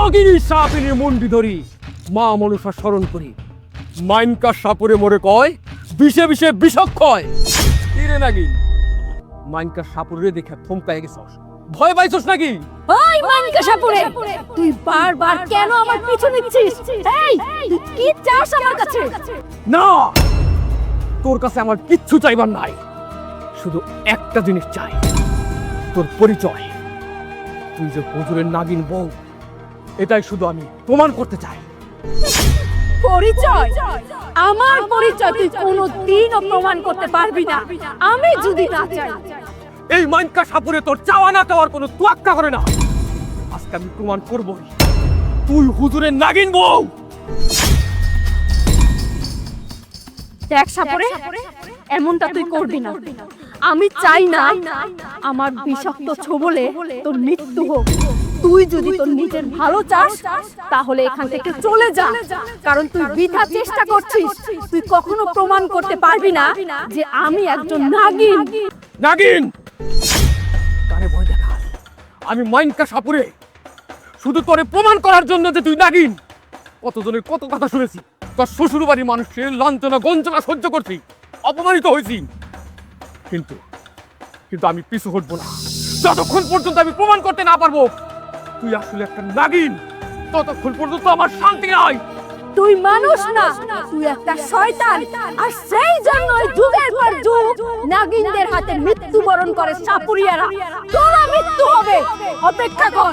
নাগিনী সাপিনীর মুন্ডি ধরি মা মনসা স্মরণ করি মাইনকা সাপুরে মোরে কয় বিষে বিষে বিষক্ষয় কিরে নাগিন মাইনকা সাপুরে দেখে থমকায় গেছস ভয় পাইছস নাকি ওই মানিকা সাপুরে তুই বারবার কেন আমার পিছু নিচ্ছিস এই তুই কি চাস আমার কাছে না তোর কাছে আমার কিচ্ছু চাইবার নাই শুধু একটা জিনিস চাই তোর পরিচয় তুই যে হুজুরের নাগিন বউ এটাই শুধু আমি প্রমাণ করতে চাই পরিচয় আমার পরিচয় তুই কোনোদিনও প্রমাণ করতে পারবি না আমি যদি না চাই এই মাইনকা সাপুরে তোর চাওয়া না চাওয়ার কোনো তোয়াক্কা করে না আজকে আমি প্রমাণ করবই তুই হুজুরের নাগিন বউ দেখ সাপুরে এমনটা তুই করবি না আমি চাই না আমার বিষাক্ত ছোবলে তোর মৃত্যু হোক তুই যদি তোর নিজের ভালো চাস তাহলে এখান থেকে চলে যা কারণ তুই বৃথা চেষ্টা করছিস তুই কখনো প্রমাণ করতে পারবি না যে আমি একজন নাগিন নাগিন কানে ভয় দেখা আমি মাইনকা সাপুরে শুধু তোরে প্রমাণ করার জন্য যে তুই নাগিন কতজনের কত কথা শুনেছি তোর শ্বশুর বাড়ির মানুষের লাঞ্ছনা গঞ্জনা সহ্য করছি অপমানিত হয়েছি কিন্তু কিন্তু আমি পিছু হটবো না যতক্ষণ পর্যন্ত আমি প্রমাণ করতে না পারবো তুই আসলে একটা নাগিন ততক্ষণ পর্যন্ত আমার শান্তি নাই তুই মানুষ না তুই একটা শয়তান আর সেই জন্যই যুগের পর যুগ নাগিনদের হাতে মৃত্যুবরণ করে সাপুরিয়ারা তোর মৃত্যু হবে অপেক্ষা কর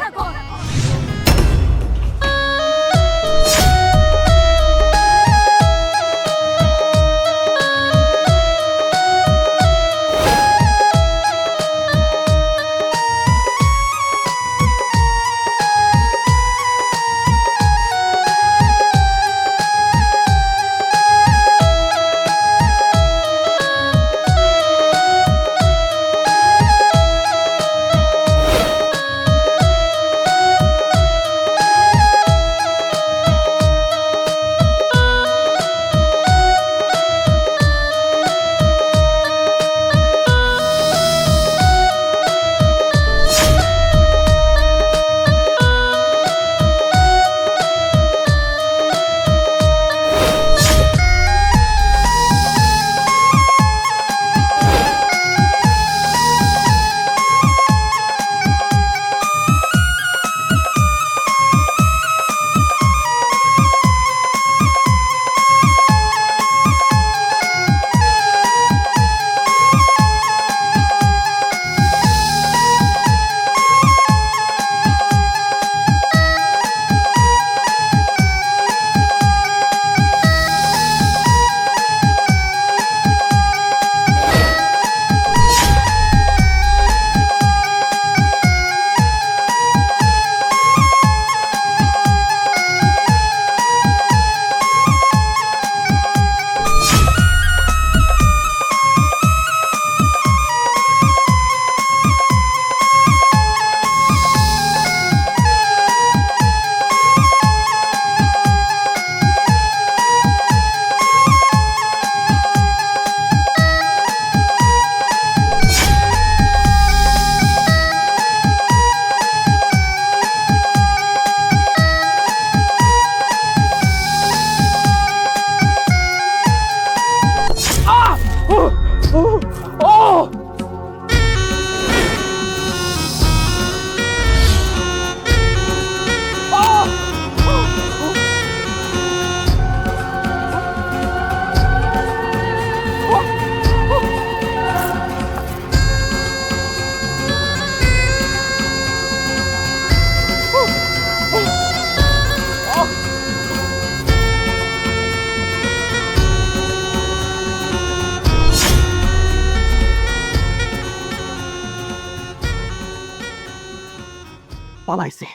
পালাইছে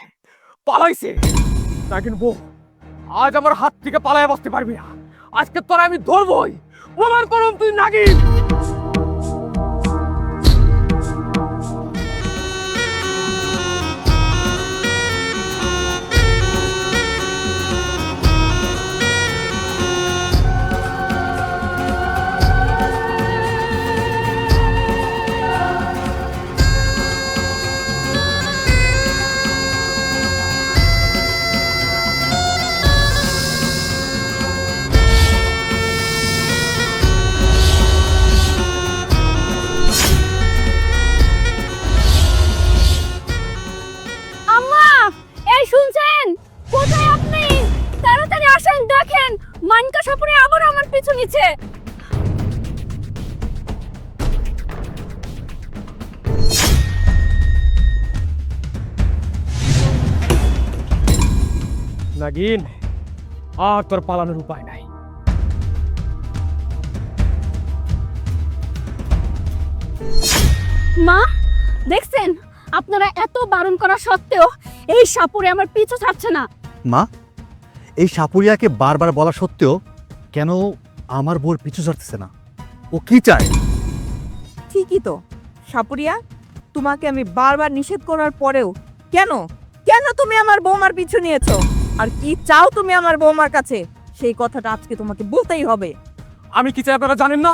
পালাইছে নাগিন বউ আজ আমার হাত থেকে পালায় বসতে পারবি না আজকে তোরা আমি ধরবই প্রমাণ করুন তুই নাগিন দেখেন দেখেন, মাইনকা সাপুরে আবার আমার পিছু নিচ্ছে। নাগিন, আর তোর পালানোর উপায় নাই। মা দেখছেন, আপনারা এত বারণ করা সত্ত্বেও এই সাপুরে আমার পিছু ছাড়ছে না। মা, এই সাপুরিয়াকে বারবার বলা সত্ত্বেও কেন আমার বউর পিছু ছাড়তেছে না? ও কি চায়? ঠিকই তো সাপুরিয়া, তোমাকে আমি বারবার নিষেধ করার পরেও কেন কেন তুমি আমার বৌমার পিছু নিয়েছো? আর কি চাও তুমি আমার বৌমার কাছে? সেই কথাটা আজকে তোমাকে বলতেই হবে। আমি কি চাই আপনারা জানেন না?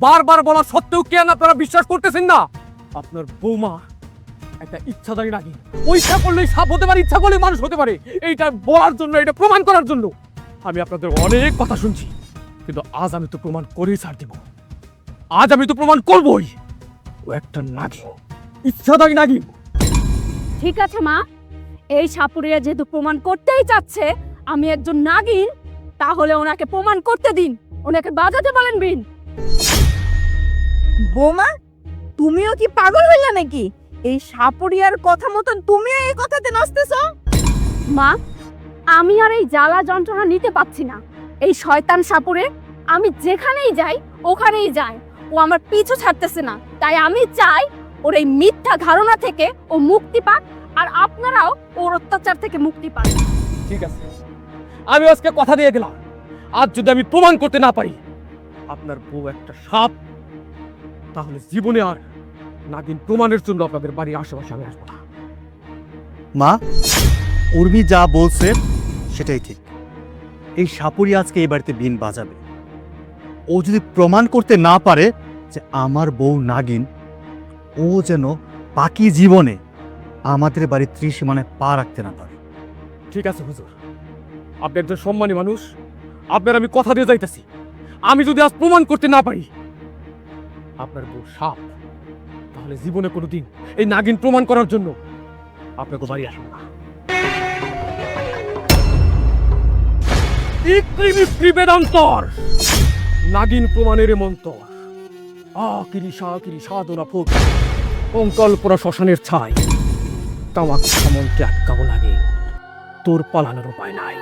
বারবার বলা সত্ত্বেও কেন আপনারা বিশ্বাস করতেছেন না? আপনার বৌমা একটা ইচ্ছাধারী নাগিন। ও ইচ্ছা করলেই সাপ হতে পারে, ইচ্ছা করলেই মানুষ হতে পারে। এইটা বলার জন্য, এটা প্রমাণ করার জন্য আমি আপনাদের অনেক কথা শুনছি, কিন্তু আজ আমি তো প্রমাণ করেই ছাড় দিব। আজ আমি তো প্রমাণ করবই ও একটা নাগিন, ইচ্ছাধারী নাগিন। ঠিক আছে মা, এই সাপুরিয়া যেহেতু প্রমাণ করতেই চাচ্ছে আমি একজন নাগিন, তাহলে ওনাকে প্রমাণ করতে দিন, ওনাকে বাজাতে বলেন বিন। বৌমা, তুমিও কি পাগল হইলা নাকি? এই সাপুরিয়ার কথা মতন তুমিও এই কথাতে নাচতেছো? মা, আমি আর এই জ্বালা যন্ত্রণা নিতে পারছি না। এই শয়তান সাপুরে আমি যেখানেই যাই ওখানেই যায়, ও আমার পিছু ছাড়তেছে না। তাই আমি চাই ওর এই মিথ্যা ধারণা থেকে ও মুক্তি পাক, আর আপনারাও ওর অত্যাচার থেকে মুক্তি পান। ঠিক আছে, আমি আজকে কথা দিয়ে গেলাম, আজ যদি আমি প্রমাণ করতে না পারি আপনার বউ একটা সাপ, তাহলে জীবনে আর নাগিন প্রমাণের জন্য আপনাদের বাড়ির আশেপাশে আমি আসবো না। মা, উর্মি যা বলছে সেটাই ঠিক। এই সাপুরিয়া আজকে এই বাড়িতে বিন বাজাবে। ও যদি প্রমাণ করতে না পারে যে আমার বউ নাগিন, ও যেন বাকি জীবনে আমাদের বাড়ির ত্রিসীমানায় পা রাখতে না পারে। ঠিক আছে হুজুর, আপনি একজন সম্মানী মানুষ, আপনার আমি কথা দিয়ে যাইতেছি। আমি যদি আজ প্রমাণ করতে না পারি আপনার বউ সাপ, তাহলে জীবনে কোনোদিন এই নাগিন প্রমাণ করার জন্য আপনাকে বাড়ি আসবো না। বেদান্তর নাগিন প্রমাণের মন্তর, কিরি সাধনা ফোক অঙ্কল্পরা শ্মশানের ছাই, তামাক সামনকে আটকাবো নাগিন, তোর পালানোর উপায় নাই।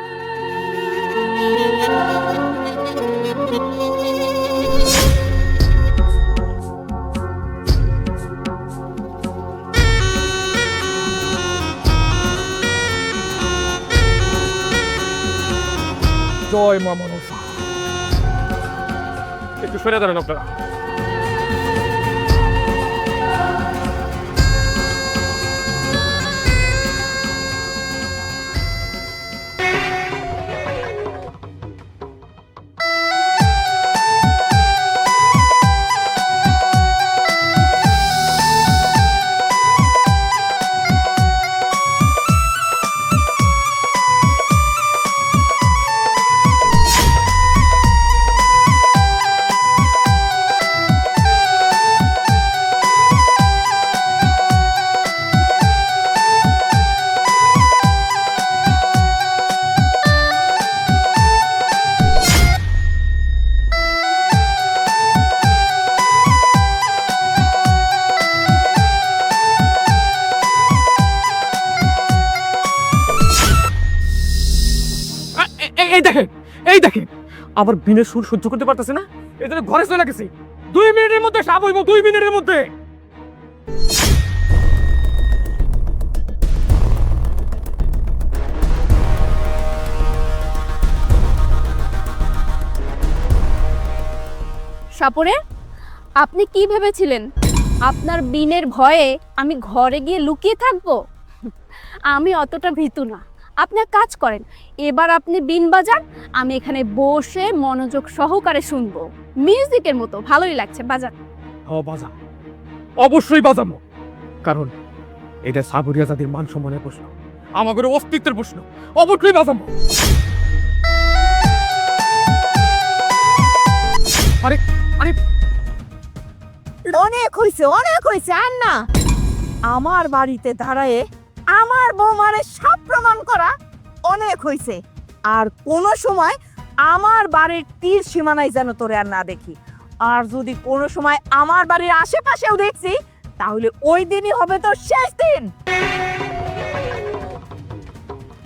জয় মা মনসা। একটু সরে দাঁড়ান আপনারা। এই দেখেন আমার বিনের সুর সহ্য করতে পারতেছে না, এই জন্য ঘরে চলে গেছে। 2 মিনিটের মধ্যে সাপ হইব, 2 মিনিটের মধ্যে। সাপুরে, আপনি কি ভেবেছিলেন আপনার বিনের ভয়ে আমি ঘরে গিয়ে লুকিয়ে থাকবো? আমি অতটা ভীতু না। আপনি এক কাজ করেন, এবার আপনি বিন বাজান, আমি এখানে বসে মনোযোগ সহকারে শুনবো, মিউজিকের মতো। ভালোই লাগছে, বাজান। বাজা, অবশ্যই বাজাবো, কারণ এটা সাবরিয়া জাতির মান সম্মানের প্রশ্ন, আমাদের অস্তিত্বের প্রশ্ন। অবশ্যই বাজাবো। আরে আরে অনেক হয়েছে আর না। আমার বাড়িতে দাঁড়ায়ে আমার বৌমারে সব প্রমাণ করা অনেক হয়েছে। আর কোনো সময় আমার বাড়ির তীর সীমানায় যেন তোরে আর না দেখি। আর যদি কোনো সময় আমার বাড়ির আশেপাশেও দেখছি, তাহলে ওই দিনই হবে তোর শেষ দিন।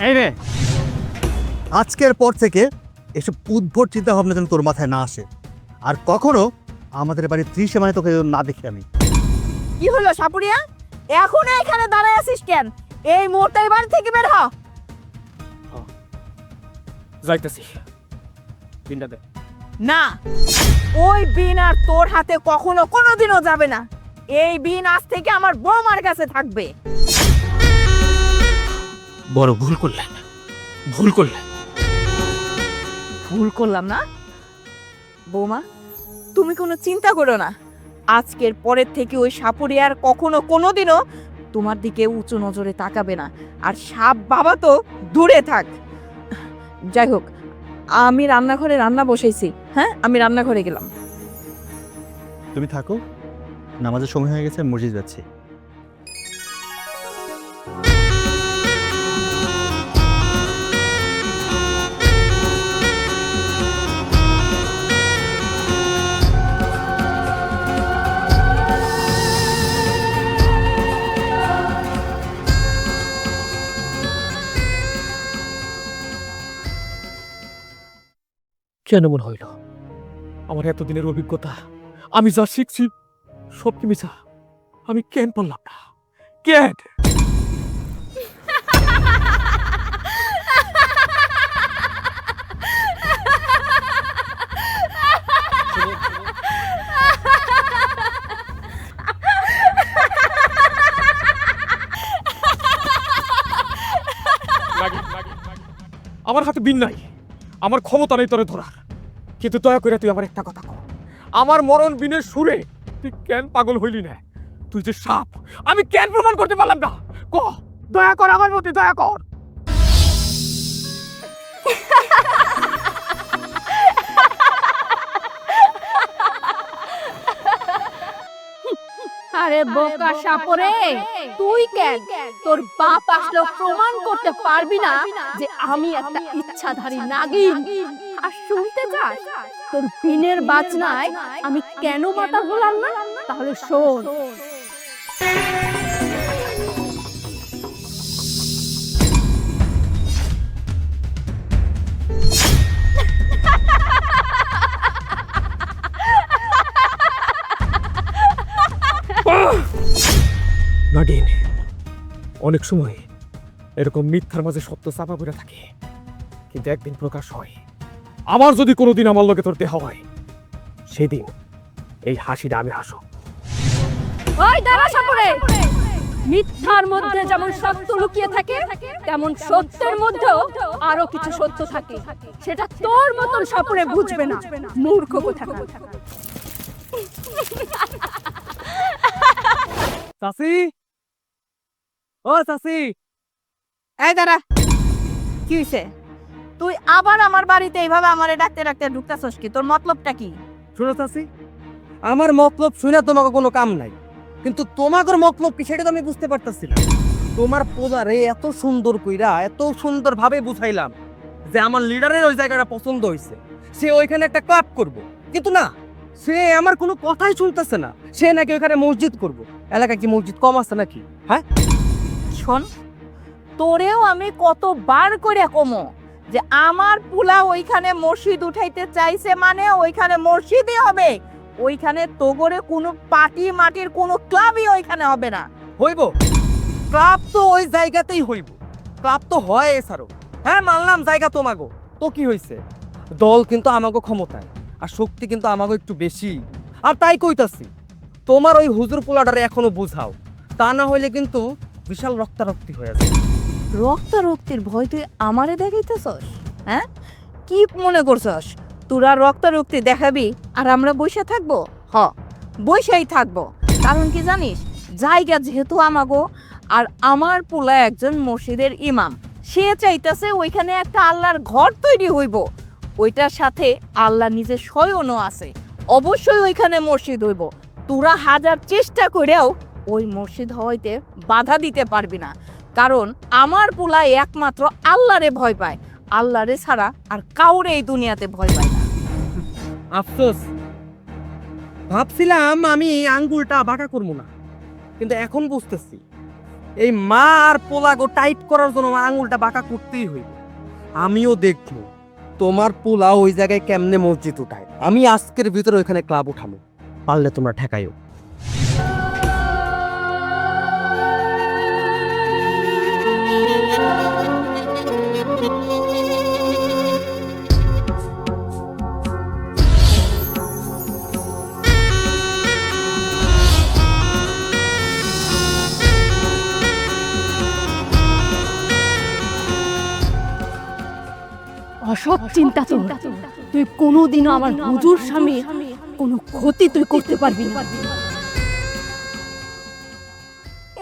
এই রে, আজকের পর থেকে এসব উদ্ভট চিন্তা ভাবনা যেন তোর মাথায় না আসে, আর কখনো আমাদের বাড়ির ত্রিশে মানে তোকে না দেখি আমি। কি হলো সাপুরিয়া, এখন এখানে দাঁড়ায় আছিস কেন? এই মুহূর্তে এই বাড়ি থেকে বের হ। যাইতেছি, বিনটা দে। না, ওই বিন আর তোর হাতে কখনো কোনোদিনও যাবে না। এই বিন আজ থেকে আমার বৌমার কাছে থাকবে। বড় ভুল করলেন, ভুল করলেন। ভুল করলাম না বৌমা, তুমি কোনো চিন্তা করো না। আজকের পরের থেকে ওই সাপুরে আর কখনো কোনোদিনও তোমার দিকে উঁচু নজরে তাকাবে না। আর সাপ বাবা তো দূরে থাক। যাই হোক, আমি রান্নাঘরে রান্না বসাইছি। হ্যাঁ, আমি রান্নাঘরে গেলাম। তুমি থাকো, নামাজের সময় হয়ে গেছে, মসজিদ যাচ্ছি। কেন মনে হইল আমার এতদিনের অভিজ্ঞতা, আমি যা শিখছি সব কি মিছা? আমি কেন পারলাম না? কেন? আমার হাতে বিন নাই, আমার ক্ষমতা নেই তোরে ধরার, কিন্তু দয়া করে তুই আমার একটা কথা কর। আমার মরণ বিনের সুরে তুই কেন পাগল হইলি না? তুই যে সাপ, আমি কেন প্রমাণ করতে পারলাম না? ক, দয়া কর, আমার প্রতি দয়া কর। আরে বোকা সাপরে, তুই কেন তোর বাপ আসলো প্রমাণ করতে পারবি না যে আমি একটা ইচ্ছাধারী নাগিন? আর শুনতে চাস তোর বিনের বাজনায় আমি কেন মাথা হলাম না? তাহলে শোন। নাগিন, অনেক সময় এরকম মিথ্যার মাঝে সত্য চাপা পড়ে থাকে, কিন্তু একদিন প্রকাশ হয়। আমার যদি কোনোদিন আমার লগে তোর দেহা হয়, সেদিন এই হাসিটা আমি হাসো। ওই দাঁড়া সাপরে, মিথ্যার মধ্যে যেমন সত্য লুকিয়ে থাকে, তেমন সত্যের মধ্যেও আরো কিছু সত্য থাকে। সেটা তোর মতন সাপরে বুঝবে না, মূর্খ কোথাকার। চাচি, ও চাচি। এই দাঁড়া, কি হয়েছে? তুই আবার আমার বাড়িতে এইভাবে আমারে ডাকতে ডাকতে ঢুকতেছস কি? তোর মতলবটা কি? শোনো চাচি, আমার মতলব শুনে তোমাকে কোনো কাম নাই, কিন্তু তোমাদের মতলব কি সেটা তো আমি বুঝতে পারতেছি না। তোমার পোলারে এত সুন্দর কইরা এত সুন্দর ভাবে বুঝাইলাম যে আমার লিডারের ওই জায়গাটা পছন্দ হয়েছে, সে ওইখানে একটা ক্লাব করব, কিন্তু না, সে আমার কোনো কথাই শুনতেছে না। সে নাকি ওইখানে মসজিদ করব। এলাকায় কি মসজিদ কম আছে নাকি? হ্যাঁ, শোন, তোরেও আমি কতবার করে কমো যে আমার পুলা ওইখানে মসজিদ উঠাইতে চাইছে, মানে ওইখানে মসজিদই হবে। ওইখানে তোগরে কোনো পার্টি মাটির কোনো ক্লাবই ওইখানে হবে না। হইব ক্লাব তো ওই জায়গাতেই হইব, ক্লাব তো হয় এছাড়াও। হ্যাঁ মানলাম জায়গা তোমাগো, তো কি হয়েছে? দল কিন্তু আমাগো ক্ষমতায়, আর শক্তি কিন্তু আমাগো একটু বেশি। আর তাই কইতাছি, তোমার ওই হুজুর পোলাটারে এখনো বুঝাও, তা না হইলে কিন্তু বিশাল রক্তারক্তি হয়ে যাবে। রক্তারক্তির ভয় তুই আমারে দেখাইতেছস? হ্যাঁ, কি মনে করছস তোরা রক্তারক্তি দেখাবি আর আমরা বসে থাকবো? বসেই থাকবো। কারণ কি জানিস, জায়গা যেহেতু আমাগো, আর আমার পোলা একজন মসজিদের ইমাম, সে চাইতেছে ওইখানে একটা আল্লাহর ঘর তৈরি হইব। ওইটার সাথে আল্লাহ নিজে স্বয়নও আছে, অবশ্যই ওইখানে মসজিদ হইব। তোরা হাজার চেষ্টা করেও ওই মসজিদ হইতে বাধা দিতে পারবি না, কারণ আমার পোলা একমাত্র আল্লাহরে ভয় পায়। আল্লাহরে ছাড়া আর কাউরে এই দুনিয়াতে ভয় পায় না। আফসোস, ভাবছিলাম আমি আঙ্গুলটা বাঁকা করবো না, কিন্তু এখন বুঝতেছি এই মা আর পোলাগো টাইট করার জন্য আমার আঙ্গুলটা বাঁকা করতেই হইবে। আমিও দেখবো তোমার পোলা ওই জায়গায় কেমনে মসজিদ উঠায়। আমি আজকের ভিতরে ওইখানে ক্লাব উঠাবো, পারলে তোমরা ঠেকাইও। অসৎ চিন্তা তোর। তুই কোনোদিনও আমার হুজুর স্বামীর কোনো ক্ষতি তুই করতে পারবি না।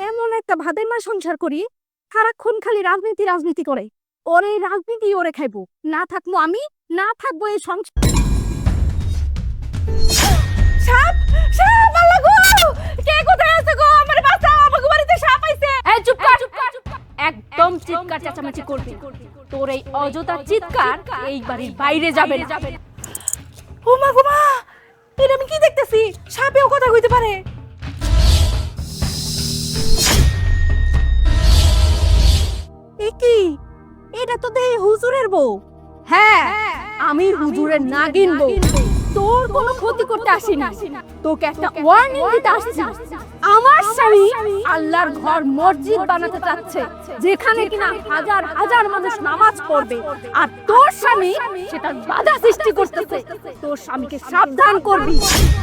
এমন একটা ভাদের মা সংসার করি, সারাক্ষণ খালি রাজনীতি রাজনীতি করে। ওর এই রাজনীতি ওরে খাইবো, না থাকবো আমি, না থাকবো এই সংসার। সাপ সাপ আল্লাহ গো, কে কোথায় আছে গো? আমার বাঁচাও, আমাকে বাড়িতে সাপ আইছে। এই চুপ কর, একদম চিৎকার চেঁচামেচি করবি। তোর এই অযথা চিৎকার এই বাড়ির বাইরে যাবে না। ও মা গো মা, এটা আমি কি দেখতেছি? সাপেও কথা কইতে পারে? এ কি? এটা তো দেই হুজুরের বউ। হ্যাঁ, আমি হুজুরের নাগিন বউ। তোর কোনো ক্ষতি করতে আসিনি, তোকে একটা ওয়ার্নিং দিতে আসছি। আমার স্বামী আল্লাহর ঘর মসজিদ বানাতে চাচ্ছে, যেখানে কিনা হাজার হাজার মানুষ নামাজ পড়বে, আর তোর স্বামী সেটা বাধা সৃষ্টি করতেছে। তোর স্বামীকে সাবধান করবি,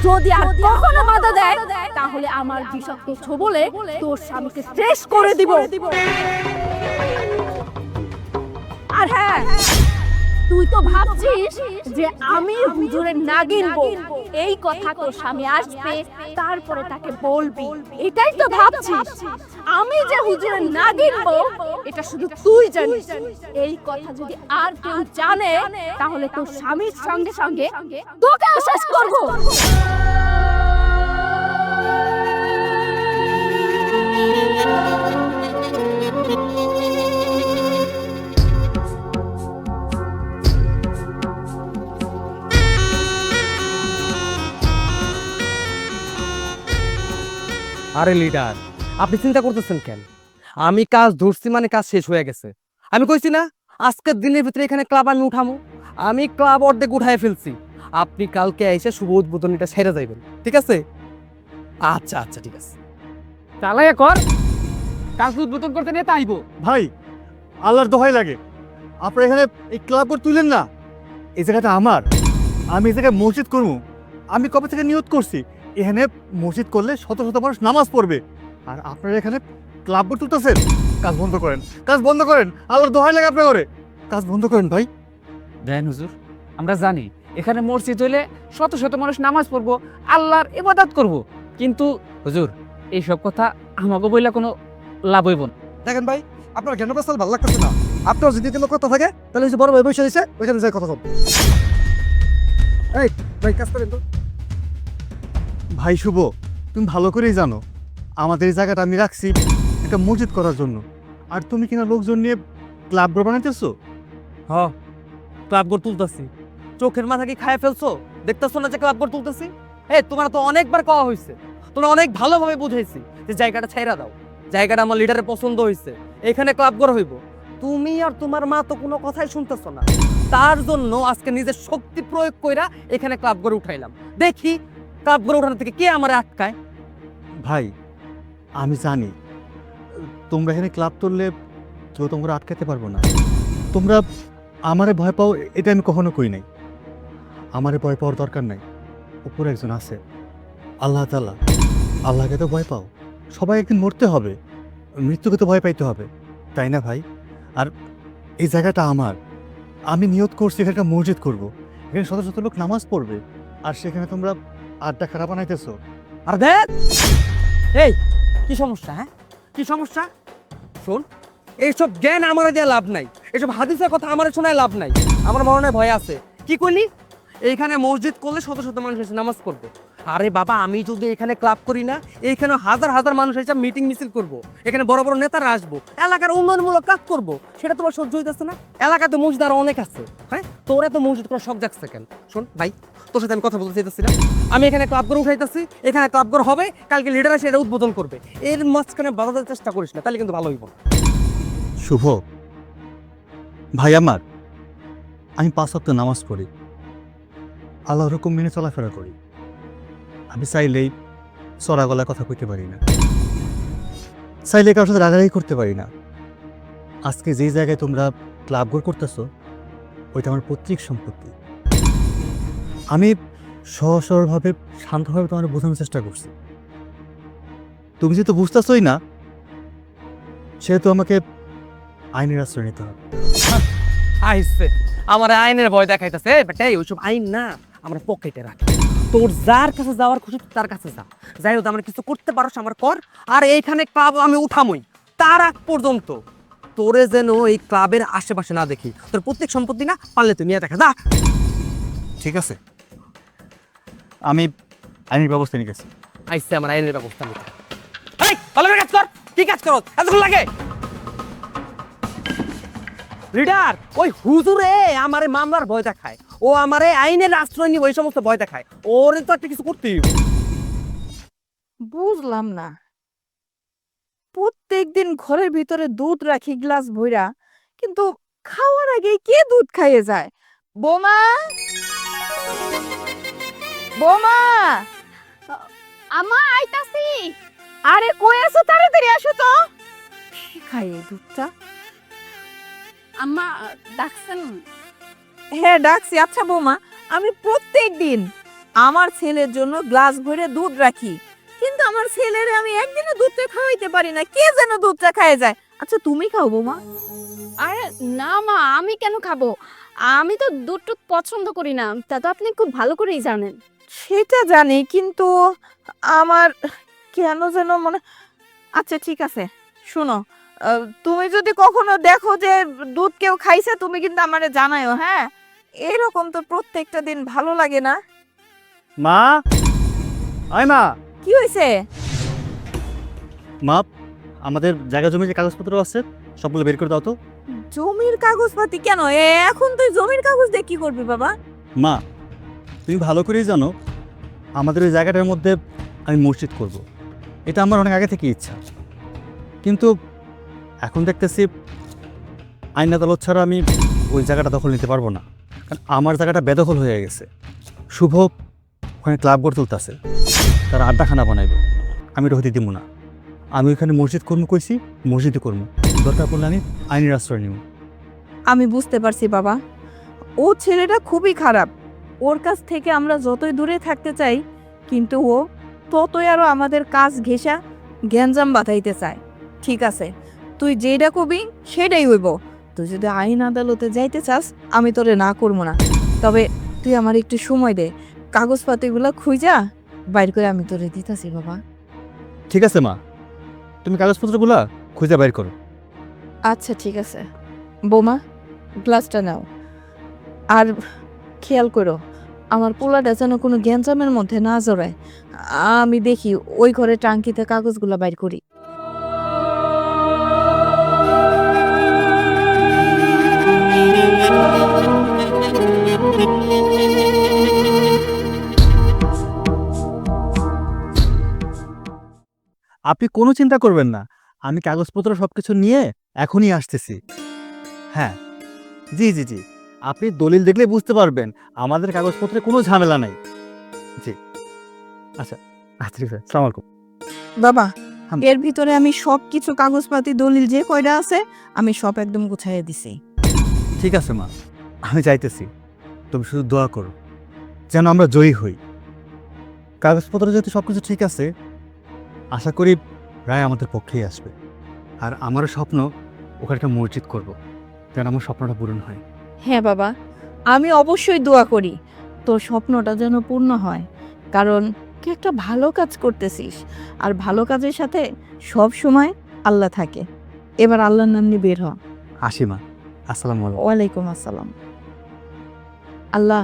যদি আর কখনো বাধা দেয় তাহলে আমার বিষাক্ত ছোবলে তোর স্বামীকে শেষ করে দিব। আর হ্যাঁ, তুই তো ভাবছিস যে আমি হুজুরের নাগিন বউ, এই কথা তোর স্বামী আসবে তারপরে তাকে বলবি, এটাই তো ভাবছিস। আমি যে হুজুরের নাগিন বউ এটা শুধু তুই জানিস। এই কথা যদি আর কেউ জানে তাহলে তোর স্বামীর সঙ্গে সঙ্গে তোকেও শেষ করব। আরে লিডার, আপনি চিন্তা করতেছেন কেন? আমি কাজ ধরছি মানে কাজ শেষ হয়ে গেছে। আমি কইছি না আজকের দিনের ভিতরে এখানে ক্লাব আমি উঠামো। আমি ক্লাব অর্ধেক উঠায় ফেলছি। আপনি কালকে এসে শুভ উদ্বোধনীটা সেরে যাইবেন, ঠিক আছে? আচ্ছা আচ্ছা ঠিক আছে। চালাই কর, কাজ উদ্বোধন করতে নিয়ে তাইবো। ভাই, আল্লাহর দোহাই লাগে, আপনারা এখানে এই ক্লাব বোর্ড তুলেন না। এই জায়গাটা আমার, আমি এই জায়গায় মসজিদ করবো। আমি কবে থেকে নিয়ত করছি এখানে মসজিদ করলে শত শত মানুষ নামাজ পড়বে, আর আপনারা এখানে ক্লাব বোর্ড তুলতেছেন। কাজ বন্ধ করেন, কাজ বন্ধ করেন, আল্লাহর দোহাই লাগে আপনার করে, কাজ বন্ধ করেন ভাই। দেন হুজুর, আমরা জানি এখানে মসজিদ হইলে শত শত মানুষ নামাজ পড়বো, আল্লাহর ইবাদত করব, কিন্তু হুজুর এইসব কথা আমাকে বইলা কোনো লাভ হইব না। দেখেন ভাই, আপনার জ্ঞান প্রস্তাব ভালো লাগতেছে না। আপনার যদি কোনো কথা থাকে তাহলে হচ্ছে বড় ভাই বসে দিচ্ছে, ওইখানে যাই কথা বল। এই ভাই, কাজ করেন তো। ভাই শুভ, তুমি ভালো করেই জানো আমাদের এই জায়গাটা আমি রাখছি একটা মসজিদ করার জন্য, আর তুমি কিনা লোকজন নিয়ে ক্লাব বানাইতেছো। হ, ক্লাব বোর্ড তুলতেছি। চোখের মাথা কি খায় ফেলছো? দেখতেছো না যে ক্লাব বোর্ড তুলতেছি? তোমার তো অনেকবার কওয়া হয়েছে, তোমরা অনেক ভালোভাবে বুঝাইছি যে জায়গাটা ছাইরা দাও। জায়গাটা আমার লিডারের পছন্দ হয়েছে, এখানে ক্লাব করা হইব। তুমি আর তোমার মা তো কোনো কথাই শুনতেছো না। তার জন্য আজকে নিজের শক্তি প্রয়োগ কইরা এখানে ক্লাব করে উঠাইলাম। দেখি ক্লাব করে উঠানো থেকে কে আমার আটকায়। ভাই, আমি জানি তোমরা এখানে ক্লাব তুললে কেউ তোমরা আটকাতে পারবো না। তোমরা আমারে ভয় পাও এটা আমি কখনো কই নাই। আমারে ভয় পাওয়ার দরকার নাই, উপরে একজন আছে, আল্লাহ তাআলা। আল্লাহকে তো ভয় পাও, সবাই একদিন মরতে হবে, মৃত্যুকে তো ভয় পাইতে হবে, তাই না ভাই? আর এই জায়গাটা আমার, আমি নিয়ত করছি এখানে একটা মসজিদ করবো, এখানে শত শত লোক নামাজ পড়বে, আর সেখানে তোমরা আড্ডা খারাপ বানাইতেছো। আর দেখ, এই কি সমস্যা? হ্যাঁ, কি সমস্যা? শোন, এইসব জ্ঞান আমার দিয়ে লাভ নাই, এসব হাদিসের কথা আমার শোনায় লাভ নাই। আমার মনে ভয় আছে। কি করলি? এইখানে মসজিদ করলে শত শত মানুষ এসে নামাজ পড়বে, আরে বাবা, আমি যদি এখানে ক্লাব করি না, এইখানে হাজার হাজার মানুষ এসে মিটিং মিছিল করব, এখানে বড় বড় নেতারা আসবো, এলাকার উন্নয়নমূলক কাজ করব, সেটা তোমার সহ্য হইতেছে না? এলাকাতে মসজিদ আরো অনেক আছে, হ্যাঁ? তোর এত মসজিদ করার শখ জাগছে কেন? শোন ভাই, তোর সাথে আমি কথা বলতে চাইতেছি না। আমি এখানে ক্লাব করে উঠাইতেছি, এখানে ক্লাব করে হবে, কালকে লিডার এসে এটা উদ্বোধন করবে। এর মাঝখানে বাধা চেষ্টা করিস না, তাহলে কিন্তু ভালো হইব না। শুভ ভাই আমার, আমি 5 ওয়াক্ত নামাজ পড়ি, আল্লাহর হুকুম মেনে চলাফেরা করি। আমি চাইলেই চড়া গলায় কথা কইতে পারি না, চাইলে কারোর সাথে রাগারাগি করতে পারি না। আজকে যেই জায়গায় তোমরা ক্লাব ঘর করতেছো, ওইটা আমার পৈতৃক সম্পত্তি। আমি সহজ সরলভাবে শান্তভাবে তোমার বোঝানোর চেষ্টা করছি। তুমি যেহেতু বুঝতেছই না, সেহেতু আমাকে আইনের আশ্রয় নিতে হবে। আইসে আমার আইনের ভয় দেখাইতেছে, বেটাই ওইসব আইন না, আমরা পকেটে রাখি। তোর যার কাছে যাওয়ার খুশি তার কাছে যা, যাই হোক আমার কিছু করতে পারোস আমার কর। আর এইখানে ক্লাব আমি উঠামই, তার আগ পর্যন্ত তোরে যেন এই ক্লাবের আশেপাশে না দেখি। তোর প্রত্যেক সম্পত্তি না পারলে তুই নিয়ে দেখা যা। ঠিক আছে, আমি আইনের ব্যবস্থা নিয়ে গেছি। আইসে আমার আইনের ব্যবস্থা নিতে। এই ভালো করে কাজ কর। কি কাজ করো এতক্ষণ লাগে? লিডার, ওই হুজুরে আমারে মামলার ভয় দেখায়, ও আমারে আইনের আশ্রয় নিয়ে ওই সমস্ত ভয় দেখায়। ওরে তো একটা কিছু করতেই হবে। বুঝলাম না, প্রত্যেকদিন ঘরের ভিতরে দুধ রাখি গ্লাস ভইরা, কিন্তু খাওয়ার আগে কে দুধ খাইয়ে যায়? বোমা, বোমা, আমা আইতাছি। আরে কই আছো? তাড়াতাড়ি আসো তো। কি খাই এই দুধটা? আম্মা ডাকছেন? হ্যাঁ ডাকছি। আচ্ছা বোমা, আমি প্রত্যেকদিন আমার ছেলের জন্য গ্লাস ভরে দুধ রাখি, কিন্তু আমার ছেলেরে আমি একদিনও দুধটা খাওয়াইতে পারি না, কে যেন দুধটা খাইয়ে যায়। আচ্ছা তুমি খাও বোমা। আরে না মা, আমি কেন খাবো? আমি তো দুধ টুধ পছন্দ করি না, তা তো আপনি খুব ভালো করেই জানেন। সেটা জানি, কিন্তু আমার কেন যেন মনে। আচ্ছা ঠিক আছে, শুনো, তুমি যদি কখনো দেখো যে দুধ কেউ খাইছে, তুমি কিন্তু আমারে জানাইও, হ্যাঁ? এরকম তো প্রত্যেকটা দিন ভালো লাগে না। মা, আয় মা। কি হয়েছে? মা, আমাদের জায়গা জমির যে কাগজপত্র আছে সবগুলো বের করে দাও তো। জমির কাগজপাতি কেন? এখন তুই জমির কাগজ দিয়ে কি করবি বাবা? মা, তুমি ভালো করেই জানো আমাদের ওই জায়গাটার মধ্যে আমি মসজিদ করব। এটা আমার অনেক আগে থেকে ইচ্ছা, কিন্তু এখন দেখতেছি আইন আদালত ছাড়া আমি ওই জায়গাটা দখল নিতে পারবো না, কারণ আমার জায়গাটা বেদখল হয়ে গেছে। শুভ ওখানে ক্লাব গড়ে তুলতেছে, তারা আড্ডাখানা বানাইবে, আমি রহতি দিব না। আমি ওইখানে মসজিদ কর্ম কইছি, মসজিদে কর্ম, দরকার পড়লে আমি আইনের আশ্রয় নিব। আমি বুঝতে পারছি বাবা, ও ছেলেটা খুবই খারাপ। ওর কাছ থেকে আমরা যতই দূরে থাকতে চাই, কিন্তু ও ততই আরো আমাদের কাজ ঘেঁষা গ্যাঞ্জাম বাঁধাইতে চায়। ঠিক আছে, তুই যেটা কবি সেটাই হইব। তুই যদি আইন আদালতে যাইতে চাস, আমি তোরে না করবো না, তবে তুই আমার একটু সময় দে, কাগজপাতিগুলো খুঁজা বাইর করে আমি তোরে দিতেছি বাবা। ঠিক আছে মা, তুমি কাগজপত্রগুলা খুঁজে বাইর করো। আচ্ছা ঠিক আছে বোমা, গ্লাসটা নাও, আর খেয়াল করো আমার পোলাটা যেন কোনো গ্যাঞ্জামের মধ্যে না জড়ায়। আমি দেখি ওই ঘরে টাঙ্কিতে কাগজগুলো বাইর করি। আপনি কোনো চিন্তা করবেন না, আমি কাগজপত্র সবকিছু নিয়ে এখনই আসতেছি। হ্যাঁ, জি জি জি, আপনি দলিল দেখলে বুঝতে পারবেন আমাদের কাগজপত্রে কোনো ঝামেলা নাই। জি আচ্ছা আচ্ছা, ঠিক আছে, আসসালামু আলাইকুম। বাবা, হ্যাঁ। এর ভিতরে আমি সব কিছু কাগজপাতি দলিল যে কয়টা আছে আমি সব একদম গুছাইয়ে দিছি। ঠিক আছে মা, আমি যাইতেছি, তুমি শুধু দোয়া করো যেন আমরা জয়ী হই। কাগজপত্র যেহেতু সব কিছু ঠিক আছে, আশা করি রায় আমাদের পক্ষেই আসবে। আর আমারও স্বপ্ন ওখানে একটা মসজিদ করব, যেন আমার স্বপ্নটা পূরণ হয়। হ্যাঁ বাবা, আমি অবশ্যই দোয়া করি তোর স্বপ্নটা যেন পূর্ণ হয়, কারণ তুই একটা ভালো কাজ করতেছিস, আর ভালো কাজের সাথে সব সময় আল্লাহ থাকে। এবার আল্লাহর নাম নিয়ে বের হ। আসি মা, আসসালামু আলাইকুম। ওয়ালাইকুম আসসালাম। আল্লাহ,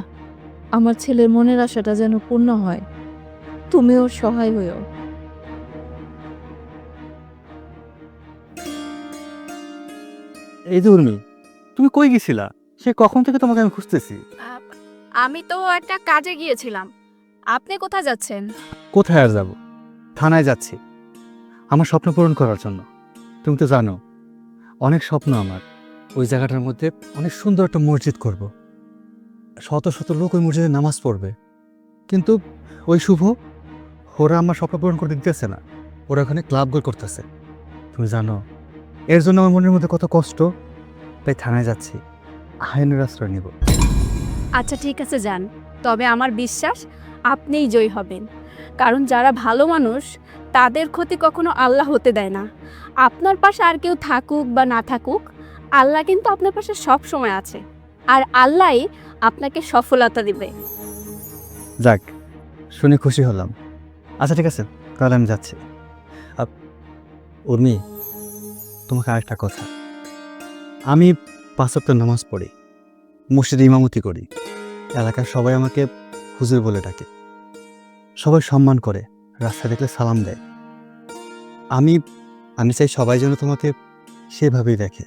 আমার ছেলের মনের আশাটা যেন পূর্ণ হয়। তুমিও সহায় হইও। এই যে উর্মি, তুমি কই গেছিলা? সে কখন থেকে তোমাকে আমি খুঁজতেছি। আমি তো একটা কাজে গিয়েছিলাম। আপনি কোথায় যাচ্ছেন? কোথায় আর যাব? থানায় যাচ্ছি আমার স্বপ্ন পূরণ করার জন্য। তুমি তো জানো অনেক স্বপ্ন আমার। ওই জায়গাটার মধ্যে অনেক সুন্দর একটা মসজিদ করব, শত শত লোক ওই মসজিদে নামাজ পড়বে। কিন্তু ওই শুভ, ওরা আমার স্বপ্ন পূরণ করতে দিতেছে না। ওরা ওখানে ক্লাব গোল করতেছে। তুমি জানো এর জন্য আমার মনের মধ্যে কত কষ্ট। তাই থানায় যাচ্ছি, আইনের আশ্রয় নিব। আচ্ছা ঠিক আছে যান, তবে আমার বিশ্বাস আপনিই জয়ী হবেন। কারণ যারা ভালো মানুষ তাদের ক্ষতি কখনো আল্লাহ হতে দেয় না। আপনার পাশে আর কেউ থাকুক বা না থাকুক, আল্লাহ কিন্তু আপনার পাশে সব সময় আছে, আর আল্লাহই আপনাকে সফলতা দিবে। যাক, শুনে খুশি হলাম। আচ্ছা ঠিক আছে, তাহলে আমি যাচ্ছি। উর্মি, তোমাকে আরেকটা কথা। আমি 5 ওয়াক্ত নামাজ পড়ি, মসজিদে ইমামতি করি। এলাকার সবাই আমাকে হুজুর বলে ডাকে, সবাই সম্মান করে, রাস্তায় দেখলে সালাম দেয়। আমি আমি চাই সবাই যেন তোমাকে সেভাবেই দেখে।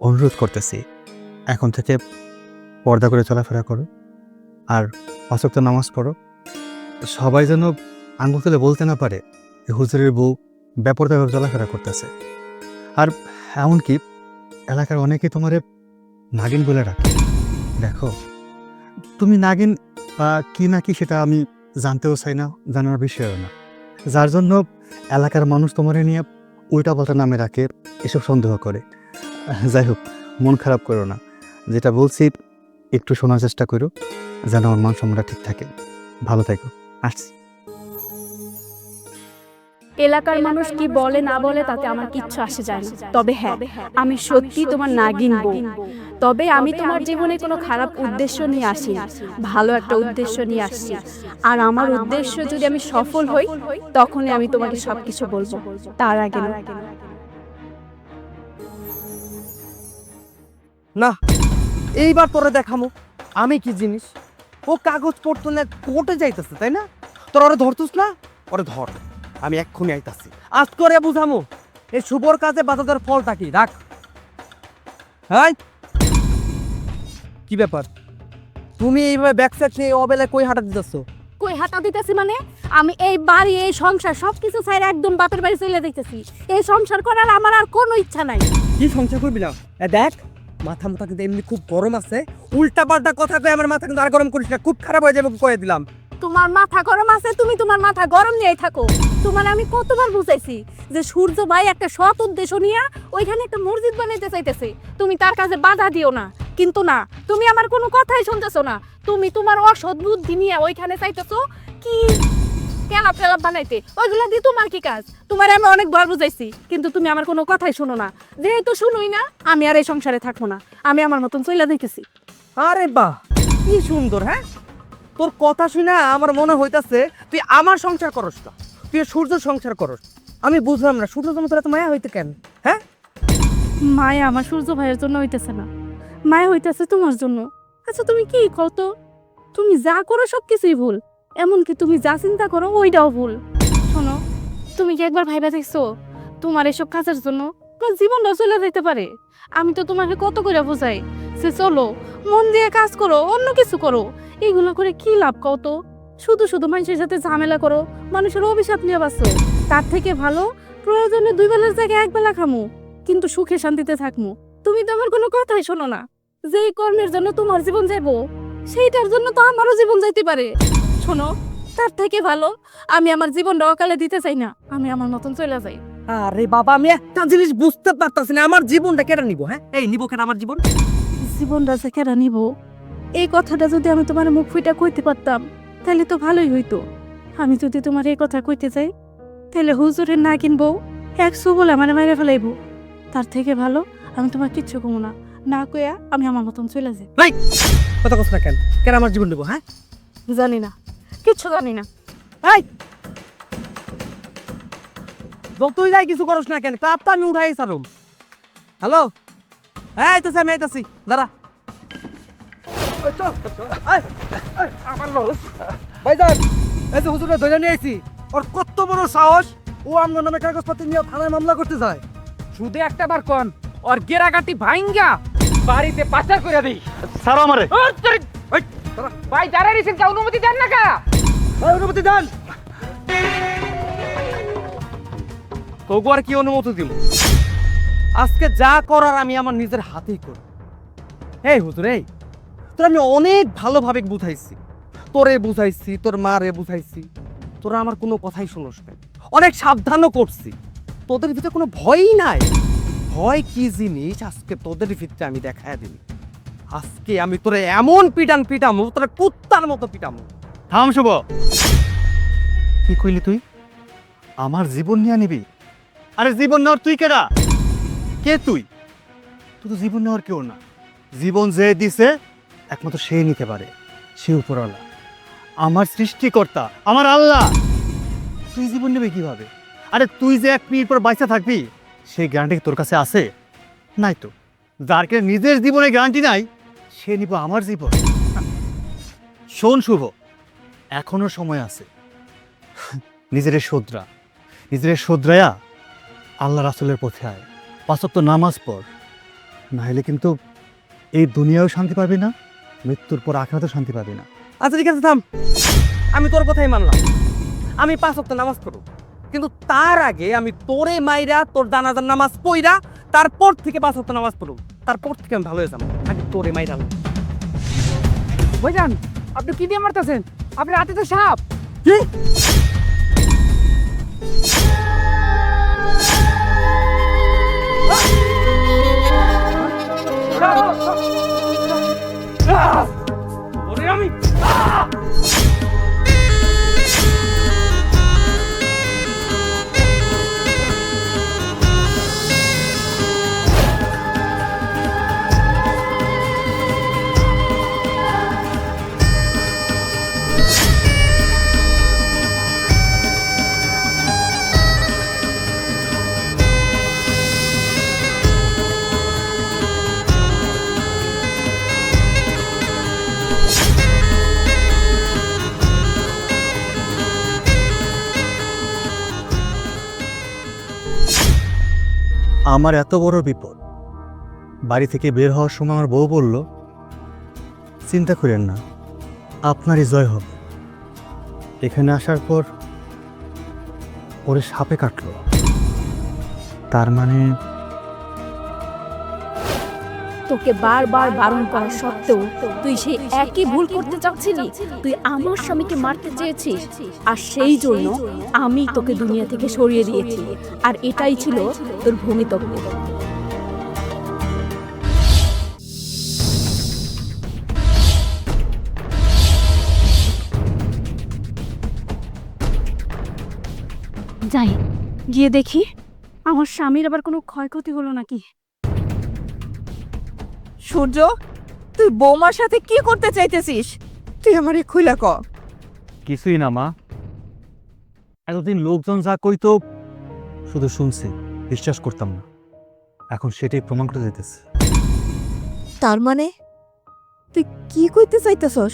অনুরোধ করতেছি, এখন থেকে পর্দা করে চলাফেরা করো, আর 5 ওয়াক্ত নামাজ পড়ো। সবাই যেন আঙ্গুল তুলে বলতে না পারে যে হুজুরের বউ বেপরদাভাবে চলাফেরা করতেছে। আর এমনকি এলাকার অনেকে তোমারে নাগিন বলে রাখে। দেখো, তুমি নাগিন কি না কি সেটা আমি জানতেও চাই না, জানার বিষয়ও না। যার জন্য এলাকার মানুষ তোমারে নিয়ে উল্টা পাল্টা নামে রাখে, এসব সন্দেহ করে। যাই হোক, মন খারাপ করো না। যেটা বলছি একটু শোনার চেষ্টা করো, যেন আমার মান সম্মানটা ঠিক থাকে। ভালো থেকো, আসছি। এলাকার মানুষ কি বলে না বলে তাতে আমার কিচ্ছু আসে যায় না। তবে হ্যাঁ, আমি সত্যি তোমার নাগিন বউ। তবে আমি তোমার জীবনে কোনো খারাপ উদ্দেশ্য নিয়ে আসি, ভালো একটা উদ্দেশ্য নিয়ে আসছি। আর আমার উদ্দেশ্য যদি আমি সফল হই, তখনই আমি তোমাকে সবকিছু বলবো, তার আগে না। না, এইবার তোরে দেখামো আমি কি জিনিস। ও কাগজ পড়তো না, কোর্টে যাইতেছে, তাই না? তোর ওরে ধরতুস না? ওরে ধর, আমি এক্ষুনি আইতাছি। আজ করে বুঝামো এই শুভর কাজে বাধা ফলটা কি। রাখ। হ্যাঁ, কি ব্যাপার? তুমি এইভাবে ব্যাক সাইড নিয়ে অবেলায় কই হাঁটা দিতেছো? কই হাঁটা দিতেছি মানে? আমি এই বাড়ি, এই সংসার সবকিছু ছাইরা একদম বাপের বাড়ি চলে যাইতেছি। এই সংসার করার আমার আর কোনো ইচ্ছা নাই। কি সংসার করবি না? দেখ, মাথা মাথা কিন্তু এমনি খুব গরম আছে। উল্টা পাল্টা কথা কয়ে আমার মাথা কিন্তু আর গরম করিস না, খুব খারাপ হয়ে যাবে কয়ে দিলাম। তোমার মাথা গরম আছে, তুমি তোমার মাথা গরম নিয়েই থাকো। তোমার আমি কতবার বুঝাইছি যে সূর্য ভাই একটা সৎ উদ্দেশ্য নিয়ে ওইখানে একটা মসজিদ বানাইতে চাইতেছে, তুমি তার কাছে বাধা দিও না। কিন্তু না, তুমি আমার কোনো কথাই শুনতেছো না। তুমি তোমার অসৎ বুদ্ধি নিয়ে ওইখানে চাইতেছো কি কেলাপ ফেলাপ বানাইতে। ওইগুলা দিয়ে তোমার কি কাজ? তোমার আমি অনেকবার বুঝাইছি, কিন্তু তুমি আমার কোনো কথাই শোনো না। যেহেতু শুনোই না, আমি আর এই সংসারে থাকবো না। আমি আমার মতন চলে যাইতেছি। আরে বাহ, কি সুন্দর। হ্যাঁ, তোর কথা শুনে আমার মনে হইতাছে তুই আমার সংসার করস না, তুই সূর্য সংসার করস। আমি বুঝলাম না, সূর্য তোমার তোর এত মায়া হইতে কেন? হ্যাঁ, মায়া আমার সূর্য ভাইয়ের জন্য হইতেছে না, মায়া হইতেছে তোমার জন্য। আচ্ছা তুমি কি কত, তুমি যা করো সব কিছুই ভুল, এমনকি তুমি যা চিন্তা করো ওইটাও ভুল। শোনো, তুমি কি একবার ভাইবা দেখছো তোমার এসব কাজের জন্য তোমার জীবনটা চলে যেতে পারে? আমি তো তোমাকে কত করে বোঝাই যে চলো মন দিয়ে কাজ করো, অন্য কিছু করো। এগুলো করে কি লাভ কত? শুধু শুধু মানুষের সাথে ঝামেলা করো, মানুষের অভিশাপ নিয়ে বাঁচো। তার থেকে ভালো প্রয়োজনে 2 বেলার জায়গায় 1 বেলা খামু, কিন্তু সুখে শান্তিতে থাকমু। তুমি তো আমার কোনো কথাই শোনো না। যেই কর্মের জন্য তোমার জীবন যাইবো, সেইটার জন্য তো আমারও জীবন যাইতে পারে। শোনো, তার থেকে ভালো আমি আমার জীবনটা অকালে দিতে চাই না, আমি আমার মতন চলে যাই। আরে বাবা, আমি একটা জিনিস বুঝতে পারতাছি না, আমার জীবনটা কেটে নিব? হ্যাঁ, এই নিব কেন আমার জীবন? জীবনটা যে কেরা নিব, এই কথাটা যদি আমি তোমার মুখ ফুইটা কইতে পারতাম তাহলে তো ভালোই হইতো। আমি যদি তোমার এই কথা কইতে যাই, তাহলে হুজুরের না কিনবো 100 বলে আমার মেরে ফেলাইবো। তার থেকে ভালো আমি তোমার কিচ্ছু কমো না, না কইয়া আমি আমার মতন চলে যাই। ভাই, কথা কস না কেন? কেন আমার জীবন নেবো? হ্যাঁ, জানি না, কিচ্ছু জানি না। এই তুই যাই কিছু করস না কেন? ক্লাব তো আমি উঠাই সারুম। হ্যালো, হ্যাঁ আইতাছি, আমি আইতাছি, দাঁড়া। ভাইজান, এই যে হুজুরে ধরে নিয়ে আইছি, ওর কত বড় সাহস, ও আমার নামে কাগজপত্র নিয়ে থানায় মামলা করতে যায়। শুধু একটা বার কোন ওর গেরাগাটি ভাইঙ্গা বাড়িতে পাচার করে দেই। ছাড়ো আমারে। ভাই দাঁড়ায় রয়েছেন, কে অনুমতি দেন না কা? ওই অনুমতি দেন। তোকে আর কি অনুমতি দিব? আজকে যা করার আমি আমার নিজের হাতেই করব। এই হুজুর, এই তোর আমি অনেক ভালোভাবে বুঝাইছি, তোরে বুঝাইছি, তোর মারে বুঝাইছি, তোরা আমার কোনো কথাই শুনোস না। অনেক সাবধানও করছি, তোদের ভিতরে কোনো ভয়ই নাই। ভয় কি জিনিস আজকে তোদের ভিতরে আমি দেখায় দিই। আজকে আমি তোরে এমন পিটামু, তোরে কুত্তার মতো পিটামু। থাম শুভ। কি কইলি তুই? আমার জীবন নিয়ে নিবি? আরে জীবন নেওয়ার তুই কেডা? কে তুই? তুই তো জীবন নেওয়ার কেউ না। জীবন যে দিছে একমাত্র সে নিতে পারে, সে উপরওয়ালা, আমার সৃষ্টিকর্তা, আমার আল্লাহ। তুই জীবন নেবে কিভাবে? আরে তুই যে এক মিনিট পর বাইসা থাকবি সেই গ্যারান্টি তোর কাছে আছে? নাই তো। যার কে নিজের জীবনে গ্যারান্টি নাই সে নিব আমার জীবন। শোন শুভ, এখনো সময় আছে। নিজের শোধরায়া আল্লাহ রাসূলের পথে আয়, 5 ওয়াক্ত নামাজ পড়। না হলে কিন্তু এই দুনিয়াও শান্তি পাবি না, মৃত্যুর পর আখিরাতেও শান্তি পাবি না। আচ্ছা ঠিক আছে, থাম। আমি তোর কথাই মানলাম, আমি 5 ওয়াক্ত নামাজ পড়ব, কিন্তু তার আগে আমি তোরে মাইরা তোর জানাজার নামাজ পইরা তারপর থেকে 5 ওয়াক্ত নামাজ পড়ব, তারপর থেকে আমি ভালো হয়ে যাবো। আগে তোরে মাইরা। ভাইজান, আপনি কি দিয়ে মারতেছেন? আপনার হাতে তো সাপ। কি? ওরে আমি আমার এত বড় বিপদ, বাড়ি থেকে বের হওয়ার সময় আমার বউ বলল, চিন্তা করেন না, আপনারই জয় হবে। এখানে আসার পর ওরে সাপে কাটলো। তার মানে তোকে বারবার বারণ করা সত্ত্বেও তুই সেই একই ভুল করতে চাচ্ছিলি। তুই আমার স্বামীকে মারতে চেয়েছিস, আর সেই জন্য আমি তোকে দুনিয়া থেকে সরিয়ে দিয়েছি। আর এটাই ছিল তোর ভূমিতব্য। যাই গিয়ে দেখি আমার স্বামীর আবার কোনো ক্ষয়ক্ষতি হলো নাকি। সূর্য, তুই বৌমার সাথে কি করতে চাইতেছিস? তুই আমারে খুইলা ক। কিছুই না মা, এতদিন লোকজন যা কইতো শুধু শুনছি, বিশ্বাস করতাম না। এখন সেটাই প্রমাণ করে দিতেছে। তার মানে তুই কি কইতে চাইতেছস?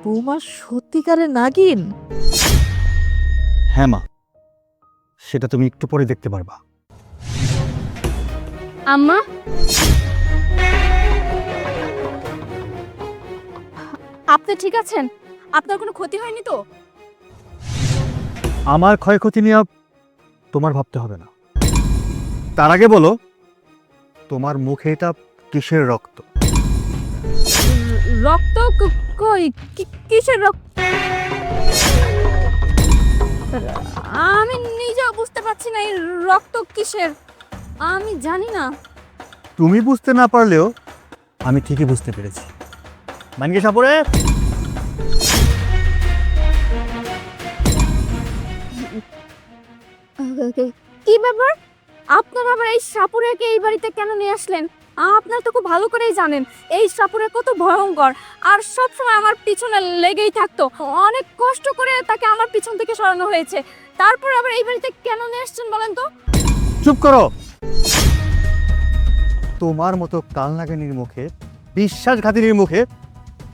বৌমা সত্যিকারের নাগিন? হ্যাঁ মা, সেটা তুমি একটু পরে দেখতে পারবা। আম্মা, আপনি ঠিক আছেন? আপনার কোনো ক্ষতি হয়নি তো? আমার ক্ষয়ক্ষতি নিয়ে তোমার ভাবতে হবে না। তার আগে বলো, তোমার মুখে এটা কিসের রক্ত? রক্ত? কই কিসের রক্ত? আমি নিজেও বুঝতে পারছি না এই রক্ত কিসের। আমি জানি না। তুমি বুঝতে না পারলেও আমি ঠিকই বুঝতে পেরেছি। মানকে সাপরে কি ব্যাপার? আপনার আবার এই সাপুরেকে এই বাড়িতে কেন নিয়ে আসলেন? আপনার তো খুব ভালো করেই জানেন এই সাপুরে কত ভয়ঙ্কর, আর সব সময় আমার পিছনে লেগেই থাকতো। অনেক কষ্ট করে তাকে আমার পিছন থেকে সরানো হয়েছে, তারপর আবার এই বাড়িতে কেন নিয়ে আসছেন বলেন তো? চুপ করো। তোমার মতো কালনাগানির মুখে, বিশ্বাসঘাতিনীর মুখে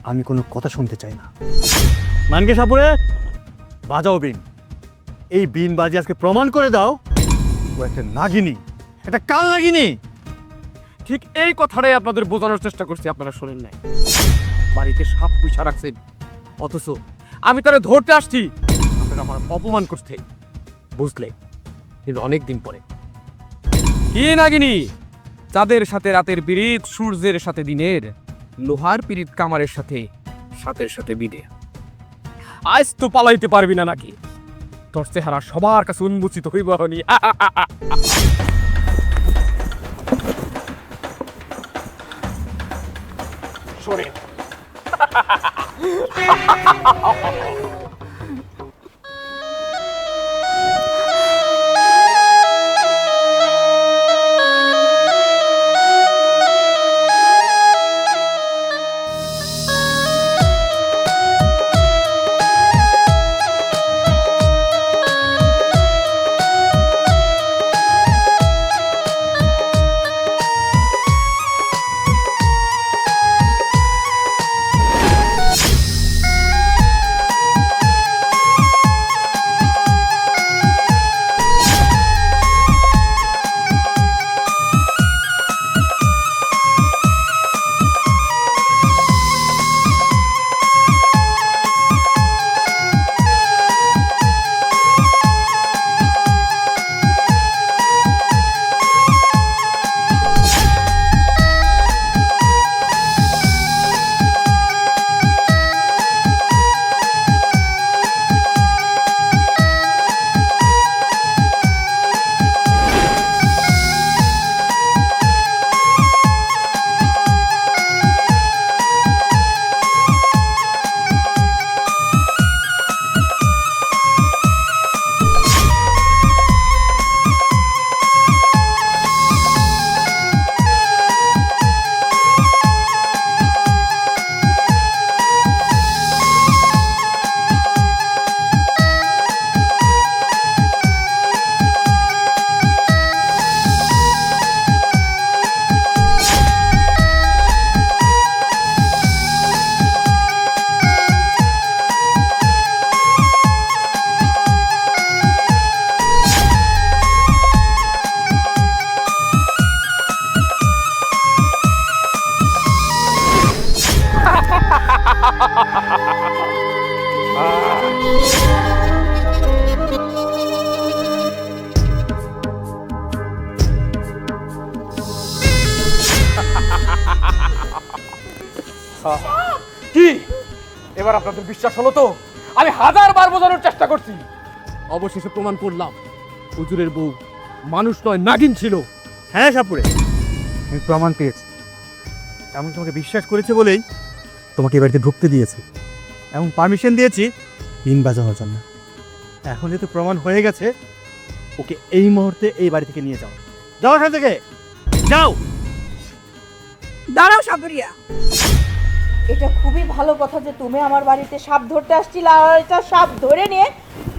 আমি কোনো কথা শুনতে চাই না। মানকে সাপুরে বাজাও বিন। এই বিন বাজি আজকে প্রমাণ করে দাও ও একটা নাগিনী, একটা কাল নাগিনী। ঠিক এই কথাটাই আপনাদের বোঝানোর চেষ্টা করছি, আপনারা শোনেন নাই। বাড়িতে সাপ পুষা রাখছেন, অথচ আমি তারা ধরতে আসছি, আপনারা আমার অপমান করতে। বুঝলে, কিন্তু অনেকদিন পরে। কি নাগিনী? চাঁদের সাথে রাতের পিরিত, সূর্যের সাথে দিনের, লোহার পিরিত কামারের সাথে, সাথের সাথে বিদে। আজ তো পালাইতে পারবি না নাকি? তোর চেহারা সবার কাছে উন্মোচিত হইব হনি। শোনেন, কি এবার আপনাদের বিশ্বাস হলো তো? আমি 1000বার বোঝানোর চেষ্টা করছি, অবশেষে প্রমাণ করলাম হুজুরের বউ মানুষ নয়, নাগিন ছিল। হ্যাঁ সাপুরে, আমি প্রমাণ পেয়েছি। এমন তোমাকে বিশ্বাস করেছে বলেই তোমাকে এ বাড়িতে ঢুকতে দিয়েছি এবং পারমিশন দিয়েছি বিন বাজানোর জন্য। এখন যেহেতু প্রমাণ হয়ে গেছে, ওকে এই মুহূর্তে এই বাড়ি থেকে নিয়ে যাও। যাও এখান থেকে, যাও। দাঁড়াও সাপুরিয়া, এটা খুবই ভালো কথা যে তুমি আমার বাড়িতে সাপ ধরতে আসছিলে আর এটা সাপ ধরে নিয়ে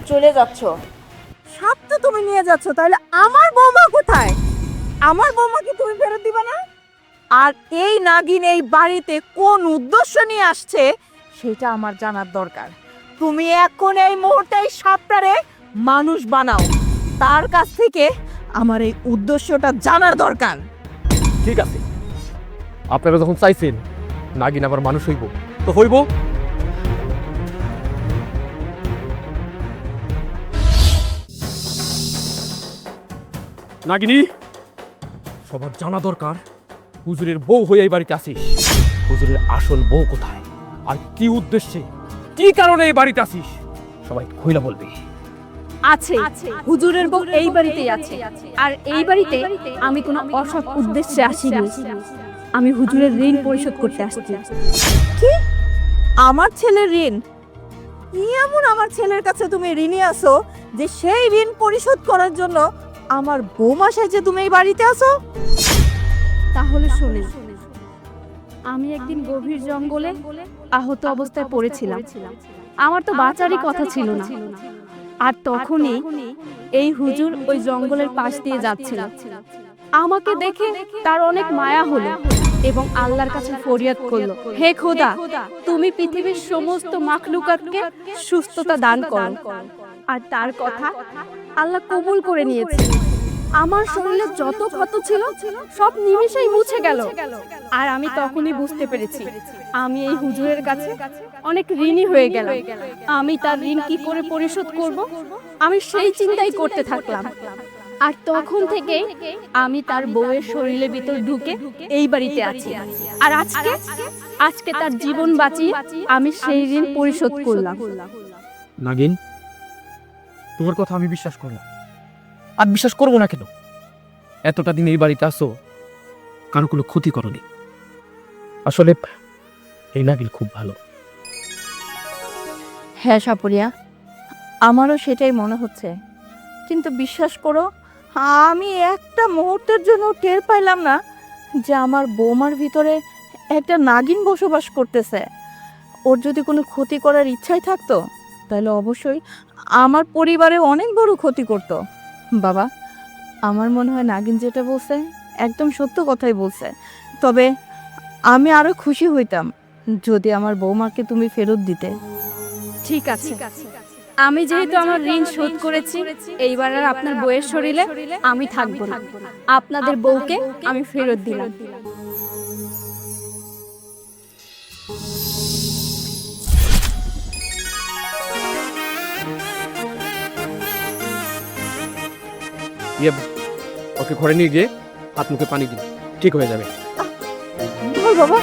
চলে যাচ্ছ। সাপ তো তুমি নিয়ে যাচ্ছ, তাহলে আমার বৌমা কোথায়? আমার বৌমাকে তুমি ফেরত দিবা না? আর এই নাগিন এই বাড়িতে কোন উদ্দেশ্য নিয়ে আসছে সেটা আমার জানার দরকার। তুমি এখন এই মুহূর্তে এই সাপটারে মানুষ বানাও, তার কাছ থেকে আমার এই উদ্দেশ্যটা জানার দরকার। ঠিক আছে, আপনারা যখন চাইছেন নাগিন আবার মানুষ হইব, তো হইব। নাগিনী, সবার জানা দরকার হুজুরের বউ হয়ে এই বাড়িতে আসিস। হুজুরের আসল বউ কোথায় আর কি উদ্দেশ্যে, কি কারণে এই বাড়িতে আসিস, সবাই কইলা বলবি। আছে, হুজুরের বউ এই বাড়িতেই আছে। আর এই বাড়িতে আমি কোনো অসৎ উদ্দেশ্যে আসিনি। আমি হুজুরের ঋণ পরিশোধ করতে আসছি। কি? আমার ছেলের ঋণ? কি এমন আমার ছেলের কাছে তুমি ঋণী আছো যে সেই ঋণ পরিশোধ করার জন্য আমার বৌমা সেজে তুমি এই বাড়িতে আসো? তাহলে শুনে, আমি একদিন গভীর জঙ্গলে আহত অবস্থায় পড়েছিলাম। আমার তো বাঁচারই কথা ছিল না। আর তখনই এই হুজুর ওই জঙ্গলের পাশ দিয়ে যাচ্ছিল। আমাকে দেখে তার অনেক মায়া হলো। এবং আল্লাহর কাছে ফরিয়াদ করলো, হে খোদা, তুমি পৃথিবীর সমস্ত মাখলুকাতকে সুস্থতা দান করো। আর তার কথা আল্লাহ কবুল করে নিয়েছে। আমার শরীরে যত ক্ষত ছিল সব নিমেষেই মুছে গেল। আর আমি তখনই বুঝতে পেরেছি আমি এই হুজুরের কাছে অনেক ঋণী হয়ে গেলাম। আমি তার ঋণ কি করে পরিশোধ করব, আমি সেই চিন্তাই করতে থাকলাম। আর তখন থেকে আমি তার বউয়ের শরীরের ভিতর ঢুকে এই বাড়িতে আছি। আর আজকে তার জীবন বাঁচিয়ে আমি সেই ঋণ পরিশোধ করলাম। নাগিন, তোমার কথা আমি বিশ্বাস করলাম। আর বিশ্বাস করবো না কেন? এতটা দিন এই বাড়িতে আসো, কারো কোনো ক্ষতি করনি। আসলে এই নাগিন খুব ভালো। হ্যাঁ সাপুরিয়া, আমারও সেটাই মনে হচ্ছে। কিন্তু বিশ্বাস করো, আমি একটা মুহূর্তের জন্য টের পাইলাম না যে আমার বৌমার ভিতরে একটা নাগিন বসবাস করতেছে। ওর যদি কোনো ক্ষতি করার ইচ্ছাই থাকতো তাহলে অবশ্যই আমার পরিবারে অনেক বড় ক্ষতি করতো। বাবা, আমার মনে হয় নাগিন যেটা বলছে একদম সত্য কথাই বলছে। তবে আমি আরো খুশি হইতাম যদি আমার বৌমাকে তুমি ফেরত দিতে। ঠিক আছে, আমি যেহেতু আমার ঋণ শোধ করেছি, এইবার আর আপনার বউয়ের শরীরে আমি থাকবো না। আপনাদের বউকে আমি ফেরত দিলাম। ওকে ঘরে নিয়ে গিয়ে হাত মুখে পানি দিন, ঠিক হয়ে যাবে। ধর বাবা।